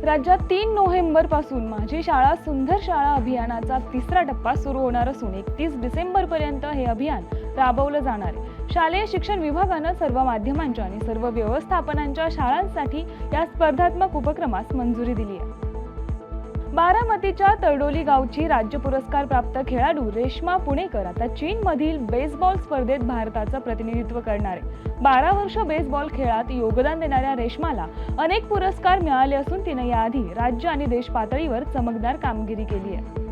राज्यात 3 नोव्हेंबर पासून माझी शाळा सुंदर शाळा अभियानाचा तिसरा टप्पा सुरू होणार असून 31 डिसेंबर पर्यंत हे अभियान राबवलं जाणार आहे। शालेय शिक्षण विभागानं सर्व माध्यमांच्या आणि सर्व व्यवस्थापनांच्या शाळांसाठी या स्पर्धात्मक उपक्रमास मंजुरी दिली आहे। बारामतीच्या तरडोली गावची राज्य पुरस्कार प्राप्त खेळाडू रेश्मा पुणेकर आता चीनमधील बेसबॉल स्पर्धेत भारताचं प्रतिनिधित्व करणार आहे। 12 वर्ष बेसबॉल खेळात योगदान देणाऱ्या रेश्माला अनेक पुरस्कार मिळाले असून तिने याआधी राज्य आणि देश पातळीवर चमकदार कामगिरी केली आहे।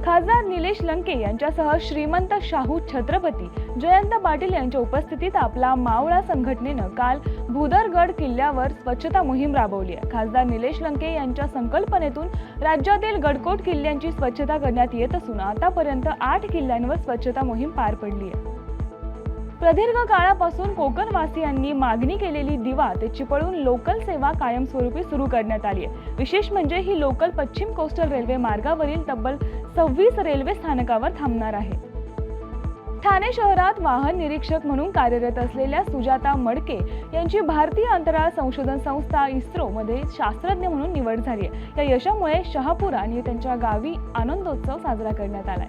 खासदार निलेश लंके यांच्यासह श्रीमंत शाहू छत्रपती जयंत पाटील यांच्या उपस्थितीत आपला मावळा संघटनेनं काल भुदरगड किल्ल्यावर स्वच्छता मोहीम राबवली आहे। खासदार निलेश लंके यांच्या संकल्पनेतून राज्यातील गडकोट किल्ल्यांची स्वच्छता करण्यात येत असून आतापर्यंत 8 किल्ल्यांवर स्वच्छता मोहीम पार पडली आहे। प्रदीर्घ काळापासून कोकणवासियांनी मागणी केलेली दिवा ते चिपळूण लोकल सेवा कायमस्वरूपी सुरू करण्यात आली आहे। विशेष म्हणजे ही लोकल पश्चिम कोस्टल रेल्वे मार्गावरील तब्बल 26 रेल्वे स्थानकावर थांबणार आहे। ठाणे शहरात वाहन निरीक्षक म्हणून कार्यरत असलेल्या सुजाता मडके यांची भारतीय अंतराळ संशोधन संस्था इस्रो मध्ये शास्त्रज्ञ म्हणून निवड झाली आहे। या यशामुळे शहापूर आणि त्यांच्या गावी आनंदोत्सव साजरा करण्यात आलाय।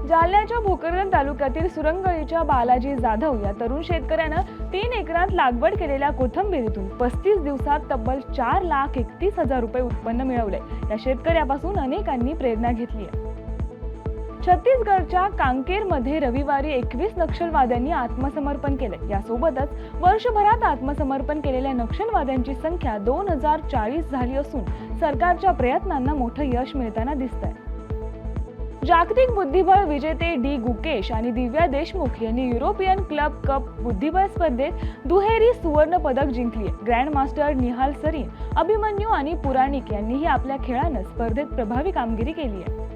जालन्याच्या भोकरदन तालुक्यातील सुरंगळीच्या बालाजी जाधव या तरुण शेतकऱ्यानं 3 एकरात लागवड केलेल्या कोथिंबिरीतून 35 दिवसात तब्बल 4,31,000 रुपये उत्पन्न मिळवले। या शेतकऱ्यापासून अनेकांनी प्रेरणा घेतली आहे। छत्तीसगडच्या कांकेरमध्ये रविवारी 21 नक्षलवाद्यांनी आत्मसमर्पण केले। यासोबतच वर्षभरात आत्मसमर्पण केलेल्या नक्षलवाद्यांची संख्या 2040 झाली असून सरकारच्या प्रयत्नांना मोठं यश मिळताना दिसतंय। जागतिक बुद्धिबळ विजेते डी गुकेश आणि दिव्या देशमुख यांनी युरोपियन क्लब कप बुद्धिबळ स्पर्धेत दुहेरी सुवर्ण पदक जिंकली आहे। ग्रँड मास्टर निहाल सरीन, अभिमन्यू आणि पुराणिक यांनीही आपल्या खेळानं स्पर्धेत प्रभावी कामगिरी केली आहे।